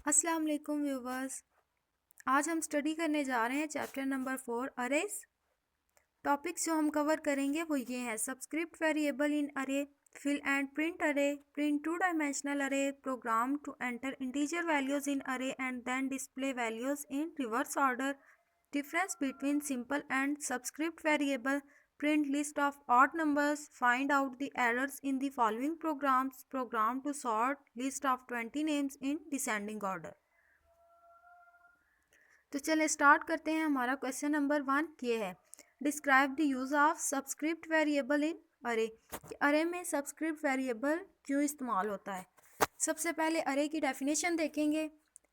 अस्सलाम वालेकुम व्यूवर्स। आज हम स्टडी करने जा रहे हैं चैप्टर नंबर 4 अरेज। टॉपिक्स जो हम कवर करेंगे वो ये हैं: subscript variable in array, fill and print array, print two dimensional array, program to enter integer values in array and then display values in reverse order, difference between simple and subscript variable, print list of odd numbers, find out the errors in the following programs, program to sort list of 20 names in descending order। तो चलिए start करते हैं। हमारा question number 1 ये है, describe the use of subscript variable in अरे। Array में subscript variable क्यों इस्तेमाल होता है। सबसे पहले अरे की डेफिनेशन देखेंगे।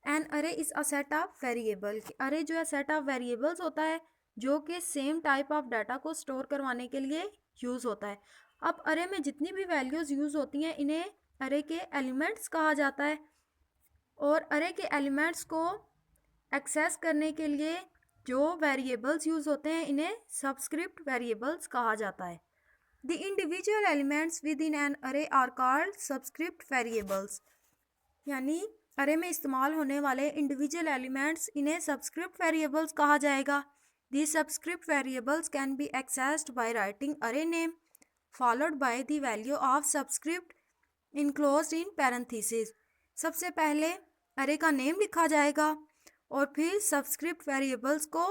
एन अरे is a set of variable. अरे जो है सेट ऑफ वेरिएबल्स होता है जो कि सेम टाइप ऑफ डाटा को स्टोर करवाने के लिए यूज़ होता है। अब अरे में जितनी भी वैल्यूज़ यूज़ होती हैं इन्हें अरे के एलिमेंट्स कहा जाता है, और अरे के एलिमेंट्स को एक्सेस करने के लिए जो वेरिएबल्स यूज़ होते हैं इन्हें सबस्क्रिप्ट वेरिएबल्स कहा जाता है। The individual elements within an array are called subscript variables. यानी अरे में इस्तेमाल होने वाले इंडिविजुअल एलिमेंट्स इन्हें सबस्क्रिप्ट वेरिएबल्स कहा जाएगा। The subscript variables can be accessed by writing array name followed by the value of subscript enclosed in parenthesis. सबसे पहले अरे का नेम लिखा जाएगा और फिर सबस्क्रिप्ट वेरिएबल्स को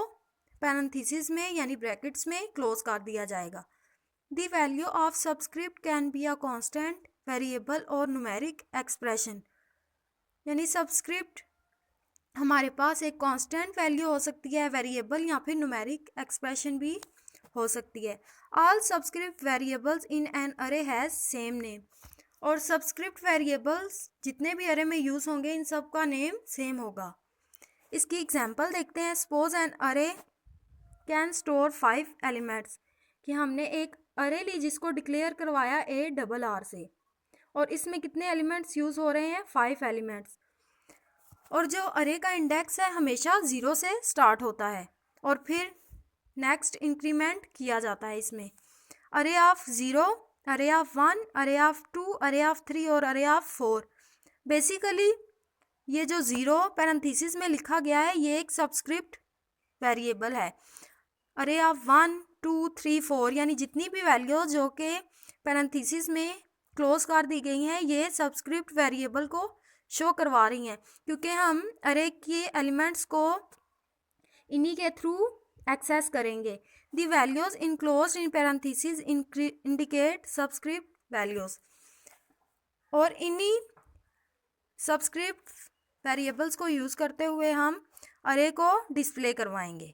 पैरेंथेसिस में यानी ब्रैकेट्स में क्लोज कर दिया जाएगा। The value of subscript can be a constant variable और न्यूमेरिक एक्सप्रेशन। यानी सबस्क्रिप्ट हमारे पास एक कांस्टेंट वैल्यू हो सकती है, वेरिएबल या फिर न्यूमेरिक एक्सप्रेशन भी हो सकती है। All subscript variables in an अरे हैज सेम नेम। और सबस्क्रिप्ट वेरिएबल्स जितने भी अरे में यूज़ होंगे इन सब का नेम सेम होगा। इसकी एग्जांपल देखते हैं। सपोज एन अरे कैन स्टोर 5 एलिमेंट्स। कि हमने एक अरे ली जिसको डिक्लेयर करवाया ARR से, और इसमें कितने एलिमेंट्स यूज़ हो रहे हैं, 5 एलिमेंट्स। और जो अरे का इंडेक्स है हमेशा 0 से स्टार्ट होता है और फिर नेक्स्ट इंक्रीमेंट किया जाता है इसमें। अरे ऑफ 0, अरे ऑफ 1, अरे ऑफ 2, अरे ऑफ 3 और अरे ऑफ 4। बेसिकली ये जो 0 पैरेंथेसिस में लिखा गया है ये एक सबस्क्रिप्ट वेरिएबल है। अरे ऑफ 1, 2, 3, 4 यानी जितनी भी वैल्यूज जो कि पैरेंथेसिस में क्लोज कर दी गई हैं ये सबस्क्रिप्ट वेरिएबल को शो करवा रही हैं, क्योंकि हम अरे के एलिमेंट्स को इन्हीं के थ्रू एक्सेस करेंगे। The values enclosed in parenthesis indicate subscript values. और इन्हीं सबस्क्रिप्ट वेरिएबल्स को यूज़ करते हुए हम अरे को डिस्प्ले करवाएंगे।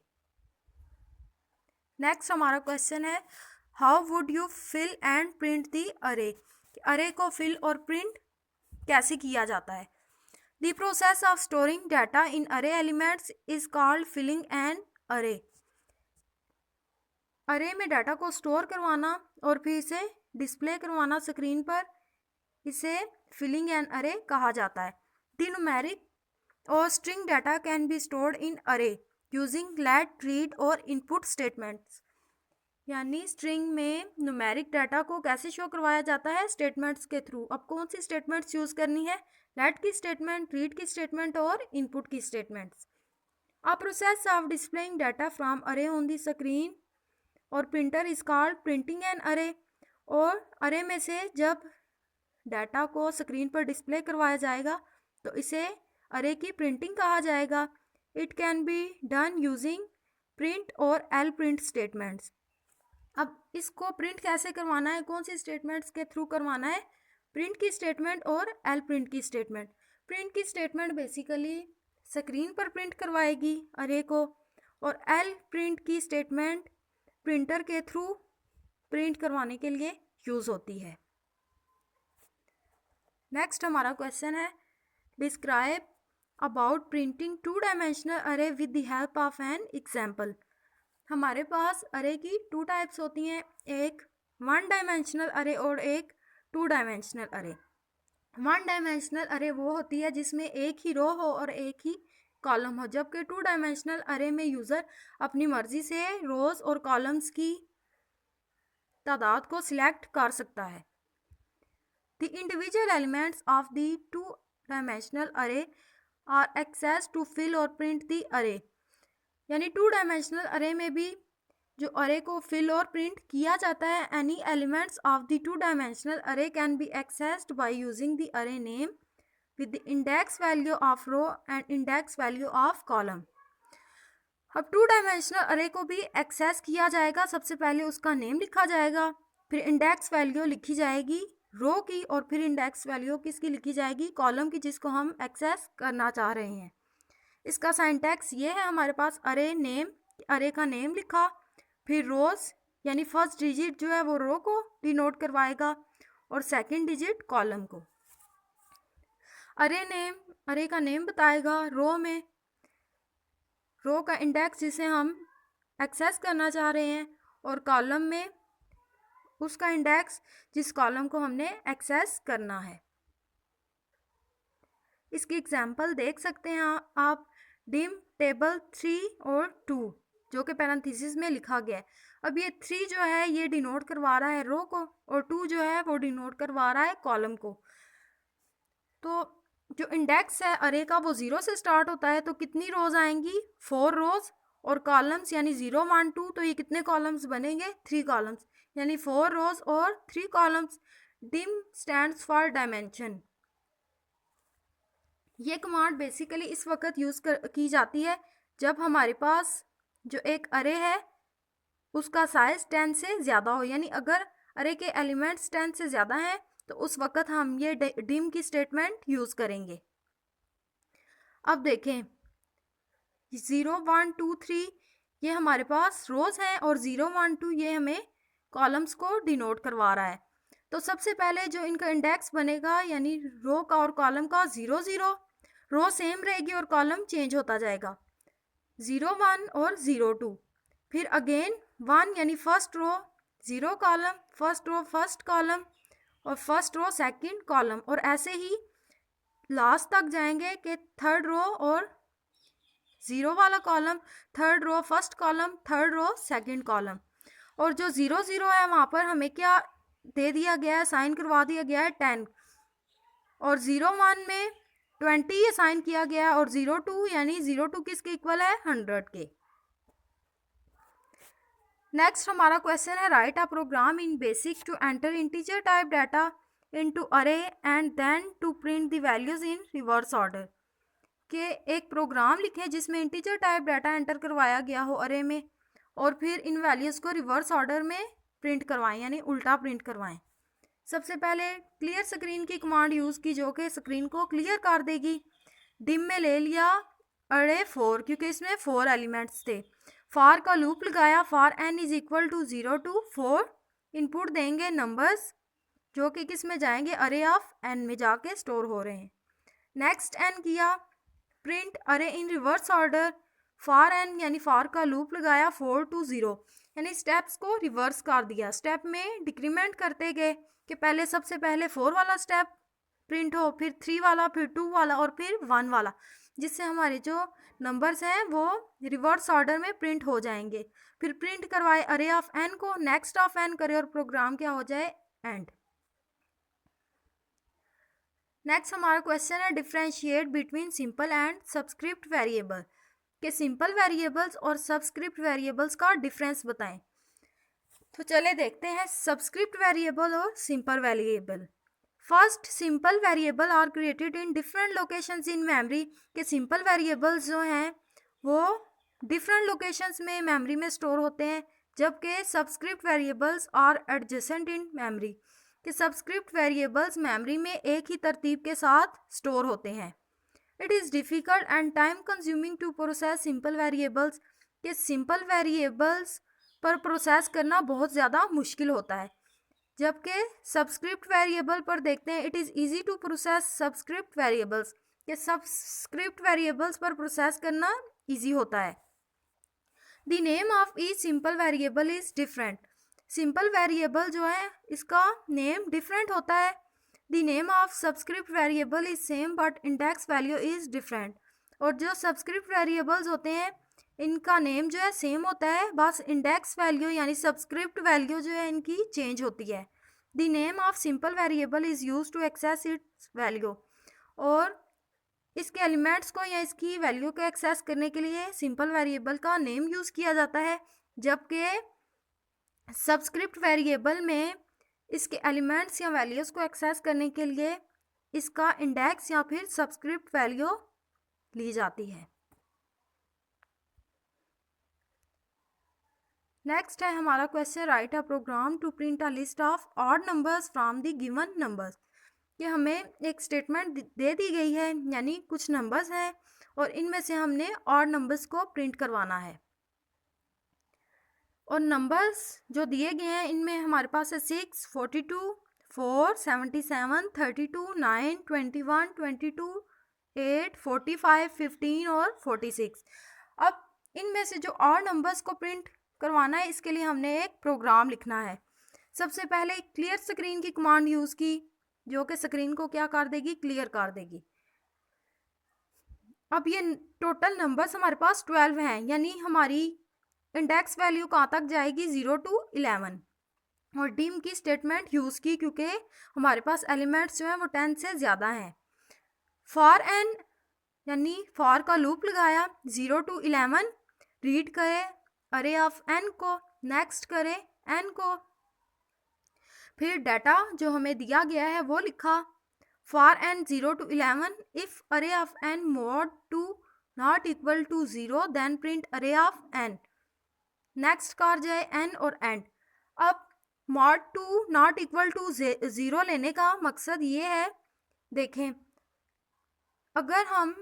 नेक्स्ट हमारा क्वेश्चन है, how would you fill and print the array. Array को फिल और प्रिंट कैसे किया जाता है। The process of storing data in array elements is called filling and array. Array में डाटा को स्टोर करवाना और फिर इसे डिस्प्ले करवाना स्क्रीन पर, इसे फिलिंग एंड अरे कहा जाता है। द न्यूमेरिक और string data can be stored in अरे यूजिंग लेट, रीड और इनपुट स्टेटमेंट्स। यानी स्ट्रिंग में न्यूमेरिक डाटा को कैसे शो करवाया जाता है, स्टेटमेंट्स के थ्रू। अब कौन सी स्टेटमेंट्स यूज़ करनी है, लेट की स्टेटमेंट, रीड की स्टेटमेंट और इनपुट की statements. A process of displaying data from array on the screen or printer is called printing an array. और अरे में से जब डाटा को स्क्रीन पर डिस्प्ले करवाया जाएगा तो इसे अरे की प्रिंटिंग कहा जाएगा। It can be done using print और एल प्रिंट स्टेटमेंट्स। अब इसको प्रिंट कैसे करवाना है, कौन सी स्टेटमेंट्स के थ्रू करवाना है, प्रिंट की स्टेटमेंट और एल प्रिंट की स्टेटमेंट। प्रिंट की स्टेटमेंट बेसिकली स्क्रीन पर प्रिंट करवाएगी अरे को, और एल प्रिंट की स्टेटमेंट प्रिंटर के थ्रू प्रिंट करवाने के लिए यूज़ होती है। नेक्स्ट हमारा क्वेश्चन है, डिस्क्राइब अबाउट प्रिंटिंग 2 डायमेंशनल अरे with the help of an example. हमारे पास अरे की 2 टाइप्स होती हैं, एक 1 डायमेंशनल अरे और एक 2 डायमेंशनल अरे। 1 डायमेंशनल अरे वो होती है जिसमें एक ही रो हो और एक ही कॉलम हो, जबकि 2 डायमेंशनल अरे में यूज़र अपनी मर्जी से रोज़ और कॉलम्स की तादाद को सिलेक्ट कर सकता है। The individual elements of the 2-dimensional array are access to fill or print the array. यानी 2 डायमेंशनल अरे में भी जो अरे को फिल और प्रिंट किया जाता है। Any elements of the 2 dimensional array can be accessed by using the array name with the index value of row and index value of column. अब 2 डायमेंशनल अरे को भी एक्सेस किया जाएगा। सबसे पहले उसका नेम लिखा जाएगा, फिर इंडेक्स वैल्यू लिखी जाएगी रो की, और फिर इंडेक्स वैल्यू किसकी लिखी जाएगी, कॉलम की, जिसको हम एक्सेस करना चाह रहे हैं। इसका सिंटैक्स ये है हमारे पास, अरे नेम, अरे का नेम लिखा, फिर रोज यानी फर्स्ट डिजिट जो है वो रो को डिनोट करवाएगा और सेकंड डिजिट कॉलम को। अरे नेम अरे का नेम बताएगा, रो में रो का इंडेक्स जिसे हम एक्सेस करना चाह रहे हैं, और कॉलम में उसका इंडेक्स जिस कॉलम को हमने एक्सेस करना है। इसकी एग्जांपल देख सकते हैं आप, डिम टेबल 3 और 2 जो कि पैरेंथेसिस में लिखा गया है। अब ये 3 जो है ये डिनोट करवा रहा है रो को, और 2 जो है वो डिनोट करवा रहा है कॉलम को। तो जो इंडेक्स है अरे का वो 0 से स्टार्ट होता है, तो कितनी रोज आएंगी, 4 रोज, और कॉलम्स यानी 0 1 2, तो ये कितने कॉलम्स बनेंगे, 3 कॉलम्स, यानी 4 रोज और 3 columns. Dim stands for dimension. ये कमांड बेसिकली इस वक्त यूज़ की जाती है जब हमारे पास जो एक अरे है उसका साइज 10 से ज़्यादा हो, यानी अगर अरे के एलिमेंट्स 10 से ज़्यादा हैं तो उस वक्त हम ये डिम की स्टेटमेंट यूज़ करेंगे। अब देखें 0 1 2 3 ये हमारे पास रोज़ हैं, और 0 1 2 ये हमें कॉलम्स को डिनोट करवा रहा है। तो सबसे पहले जो इनका इंडेक्स बनेगा यानी रो का और कॉलम का 0 0, रो सेम रहेगी और कॉलम चेंज होता जाएगा, 0 1 और 0 2, फिर अगेन 1 यानी first row, 0 column, first row first column, और फर्स्ट रो सेकंड कॉलम, और ऐसे ही लास्ट तक जाएंगे कि थर्ड रो और 0 वाला column, third row first column, third row second column. और जो 0 0 है वहाँ पर हमें क्या दे दिया गया है, साइन करवा दिया गया है 10, और 0 1 में 20 असाइन किया गया है, और 0 2 यानी 0 2 किसके इक्वल है, 100 के। नेक्स्ट हमारा क्वेश्चन है, write a program in basic to enter integer type data into array and then to print the values in reverse order. के एक प्रोग्राम लिखें जिसमें इंटीजर टाइप डाटा एंटर करवाया गया हो अरे में, और फिर इन वैल्यूज़ को रिवर्स ऑर्डर में प्रिंट करवाएं यानी उल्टा प्रिंट करवाएं। सबसे पहले क्लियर स्क्रीन की कमांड यूज़ की जो कि स्क्रीन को क्लियर कर देगी। डिम में ले लिया अरे 4 क्योंकि इसमें 4 एलिमेंट्स थे। फार का लूप लगाया, for n is equal to 0 to 4, input देंगे नंबर्स जो कि किस में जाएंगे, अरे ऑफ n में जाके स्टोर हो रहे हैं। नेक्स्ट n किया, प्रिंट अरे इन रिवर्स ऑर्डर, फार n यानी फार का लूप लगाया 4 to 0, यानी स्टेप्स को रिवर्स कर दिया। स्टेप में डिक्रीमेंट करते गए कि पहले सबसे पहले 4 वाला स्टेप प्रिंट हो, फिर 3 वाला, फिर 2 वाला और फिर 1 वाला, जिससे हमारे जो नंबर्स हैं वो रिवर्स ऑर्डर में प्रिंट हो जाएंगे। फिर प्रिंट करवाए अरे ऑफ n को, नेक्स्ट ऑफ n करे और प्रोग्राम क्या हो जाए, एंड। नेक्स्ट हमारा क्वेश्चन है, differentiate between simple and subscript variable, के सिंपल वेरिएबल्स और सबस्क्रिप्ट वेरिएबल्स का डिफरेंस बताएं। तो चले देखते हैं सबस्क्रिप्ट वेरिएबल और simple variable. First, simple variable are created in different locations in memory, के सिंपल वेरिएबल्स जो हैं वो डिफरेंट लोकेशंस में मेमोरी में स्टोर होते हैं, जबकि subscript variables are adjacent in memory, कि सबस्क्रिप्ट वेरिएबल्स मेमोरी में एक ही तरतीब के साथ स्टोर होते हैं। It is difficult and time consuming to process simple variables, के सिंपल वेरिएबल्स पर प्रोसेस करना बहुत ज़्यादा मुश्किल होता है, जबकि सबस्क्रिप्ट वेरिएबल पर देखते हैं it is easy to process subscript variables, के सबस्क्रिप्ट वेरिएबल्स पर प्रोसेस करना ईजी होता है। The name of each simple variable is different, simple variable जो है इसका नेम डिफरेंट होता है। The name of subscript variable is same but index value is different, और जो सबस्क्रिप्ट वेरिएबल्स होते हैं इनका नेम जो है सेम होता है, बस इंडेक्स वैल्यू यानी सबस्क्रिप्ट वैल्यू जो है इनकी चेंज होती है। The name of simple variable is use to access its value, और इसके एलिमेंट्स को या इसकी वैल्यू को एक्सेस करने के लिए सिंपल वेरिएबल का नेम यूज़ किया जाता है, जबकि सबस्क्रिप्ट वेरिएबल में इसके एलिमेंट्स या वैल्यूज़ को एक्सेस करने के लिए इसका इंडेक्स या फिर सबस्क्रिप्ट वैल्यू ली जाती है। नेक्स्ट है हमारा question, write a program to print a list of odd numbers from the given numbers. कि हमें एक स्टेटमेंट दे दी गई है, यानी कुछ नंबर्स हैं और इनमें से हमने ऑड नंबर्स को प्रिंट करवाना है। और नंबर्स जो दिए गए हैं इनमें हमारे पास है 6, 42, 4, 77, 32, 9, 21, 22, 8, 45, 15 और 46। अब इनमें से जो ऑड नंबर्स को प्रिंट करवाना है इसके लिए हमने एक प्रोग्राम लिखना है। सबसे पहले क्लियर स्क्रीन की कमांड यूज़ की, जो कि स्क्रीन को क्या कर देगी, क्लियर कर देगी। अब ये टोटल नंबर्स हमारे पास 12 हैं, यानी हमारी इंडेक्स वैल्यू कहाँ तक जाएगी, 0 to 11। और डिम की स्टेटमेंट यूज़ की क्योंकि हमारे पास एलिमेंट्स जो हैं वो 10 से ज़्यादा हैं। फॉर एन यानी फॉर का लूप लगाया, 0 to 11 रीड करे अरे ऑफ एन को, नेक्स्ट करे एन को, फिर डाटा जो हमें दिया गया है वो लिखा। For n 0 to 11 if array of n mod two not equal to 0 then print array of n. Next कर जाए एन और एंड। अब mod two not equal to 0 लेने का मकसद ये है, देखें अगर हम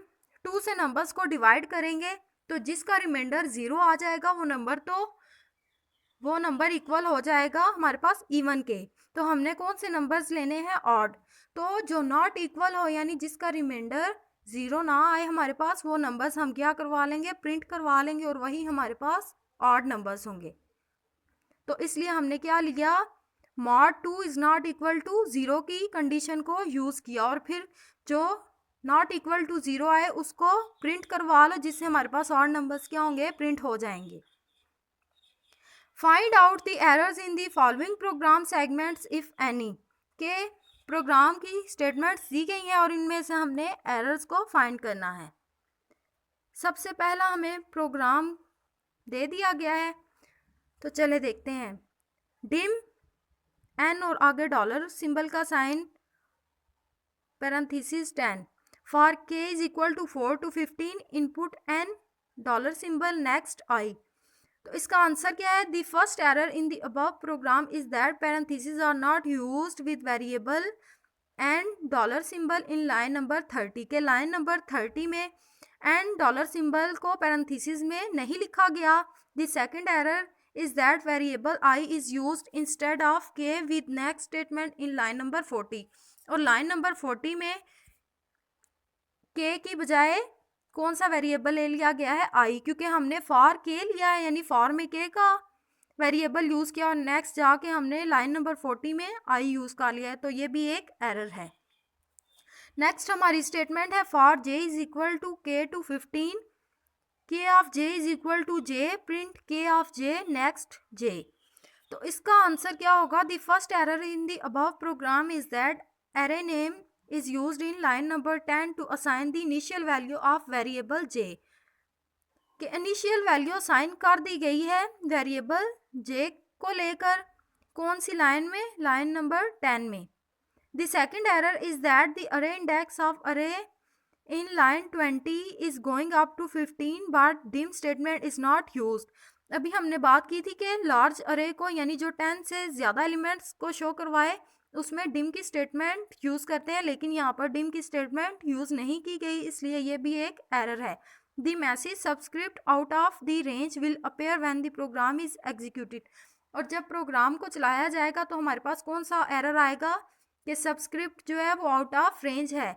2 से नंबर्स को डिवाइड करेंगे तो जिसका रिमाइंडर 0 आ जाएगा वो नंबर इक्वल हो जाएगा हमारे पास इवन के। तो हमने कौन से नंबर्स लेने हैं, ऑड। तो जो नॉट इक्वल हो यानी जिसका रिमाइंडर 0 ना आए हमारे पास, वो नंबर्स हम क्या करवा लेंगे, प्रिंट करवा लेंगे और वही हमारे पास ऑड नंबर्स होंगे। तो इसलिए हमने क्या लिया, mod 2 is not equal to 0 की कंडीशन को यूज़ किया और फिर जो नॉट इक्वल टू 0 आए उसको प्रिंट करवा लो, जिससे हमारे पास ऑड नंबर्स क्या होंगे, प्रिंट हो जाएंगे। Find out the errors in the following programme segments if any. के प्रोग्राम की स्टेटमेंट्स दी गई हैं और इनमें से हमने एरर्स को फाइंड करना है। सबसे पहला हमें प्रोग्राम दे दिया गया है, तो चले देखते हैं। डिम एन और आगे डॉलर सिंबल का sign, parenthesis 10, for k is equal to 4 to 15 input n dollar symbol next i. तो इसका आंसर क्या है, the first error in the above program is that parenthesis are not used with variable and dollar symbol in line number 30 के line number 30 में and dollar symbol को parenthesis में नहीं लिखा गया। The second error is that variable I is used instead of k with next statement in line number 40। और line number 40 में k की बजाय कौन सा वेरिएबल ले लिया गया है, I, क्योंकि हमने फॉर k लिया है यानी फॉर में k का वेरिएबल यूज़ किया और नेक्स्ट जाके हमने लाइन नंबर 40 में I यूज़ कर लिया है, तो ये भी एक एरर है। नेक्स्ट हमारी स्टेटमेंट है for j is equal to k to 15 k of j is equal to j print k of j next j। तो इसका आंसर क्या होगा, the first error in the above program is that array name is used in line number 10 to assign the initial value of variable j। कि initial value assign कर दी गई है variable j को लेकर, कौन सी लाइन में, लाइन नंबर 10 में। The second error is that the अरे इंडेक्स ऑफ अरे in line 20 is going up to 15 but dim statement is not used। अभी हमने बात की थी कि लार्ज अरे को यानी जो 10 से ज़्यादा एलिमेंट्स को शो करवाए उसमें डिम की स्टेटमेंट यूज़ करते हैं, लेकिन यहाँ पर डिम की स्टेटमेंट यूज़ नहीं की गई, इसलिए ये भी एक एरर है। The message subscript out of the range will appear when the program is executed. और जब प्रोग्राम को चलाया जाएगा तो हमारे पास कौन सा एरर आएगा कि सबस्क्रिप्ट जो है वो आउट ऑफ रेंज है।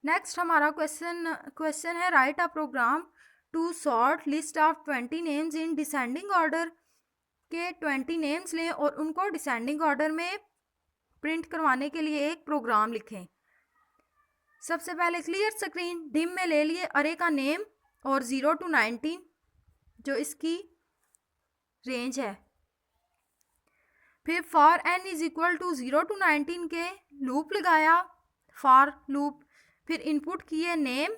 नेक्स्ट हमारा क्वेश्चन है write a program to sort list of 20 names in descending order. के 20 नेम्स लें और उनको डिसेंडिंग ऑर्डर में प्रिंट करवाने के लिए एक प्रोग्राम लिखें। सबसे पहले क्लियर स्क्रीन डिम में ले लिए अरे का नेम और 0 to 19 जो इसकी रेंज है। फिर for n is equal to 0 to 19 के लूप लगाया, फॉर लूप। फिर इनपुट किए नेम,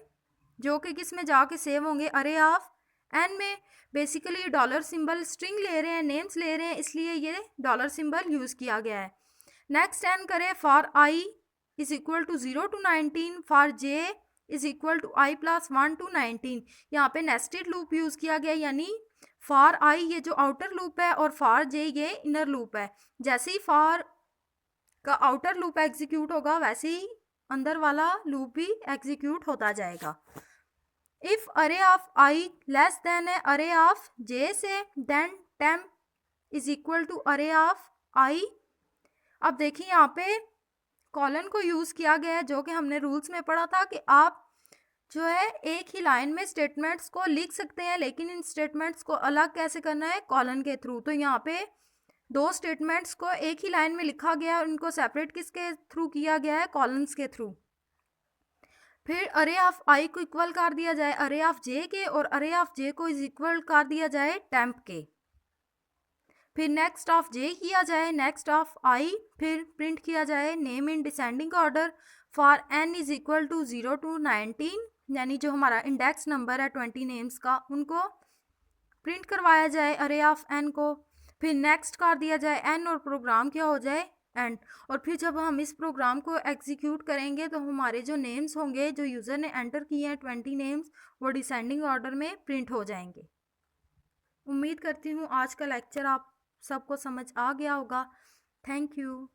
जो कि किस में जाके सेव होंगे, अरे ऑफ एन में। बेसिकली डॉलर सिंबल स्ट्रिंग ले रहे हैं, नेम्स ले रहे हैं, इसलिए ये डॉलर सिंबल यूज़ किया गया है। नेक्स्ट एन करें, for i is equal to 0 to 19, for j is equal to i plus 1 to 19। यहाँ पे नेस्टेड लूप यूज़ किया गया, यानी फॉर आई ये जो आउटर लूप है और फॉर जे ये इनर लूप है। जैसे ही फॉर का आउटर लूप एग्जीक्यूट होगा वैसे ही अंदर वाला लूप भी एग्जीक्यूट होता जाएगा। If array of I less than है अरे ऑफ जे से, then temp is equal to array of i. अब देखिए यहाँ पे कॉलन को यूज़ किया गया है, जो कि हमने रूल्स में पढ़ा था कि आप जो है एक ही लाइन में स्टेटमेंट्स को लिख सकते हैं, लेकिन इन स्टेटमेंट्स को अलग कैसे करना है, कॉलन के थ्रू। तो यहाँ पे दो स्टेटमेंट्स को एक ही लाइन में लिखा गया है, उनको सेपरेट किसके थ्रू किया गया है, कॉलम्स के थ्रू। फिर अरे ऑफ आई को इक्वल कर दिया जाए अरे ऑफ जे के, और अरे ऑफ जे को इज इक्वल कर दिया जाए टेम्प के। फिर नेक्स्ट ऑफ जे किया जाए नेक्स्ट ऑफ आई, फिर प्रिंट किया जाए name in descending order for n is equal to 0 to 19, यानी जो हमारा इंडेक्स नंबर है 20 नेम्स का, उनको प्रिंट करवाया जाए अरे ऑफ एन को। फिर नेक्स्ट कर दिया जाए एन और प्रोग्राम क्या हो जाए एंड। और फिर जब हम इस प्रोग्राम को एग्जीक्यूट करेंगे तो हमारे जो नेम्स होंगे जो यूज़र ने एंटर किए हैं 20 नेम्स, वो डिसेंडिंग ऑर्डर में प्रिंट हो जाएंगे। उम्मीद करती हूँ आज का लेक्चर आप सबको समझ आ गया होगा। Thank you.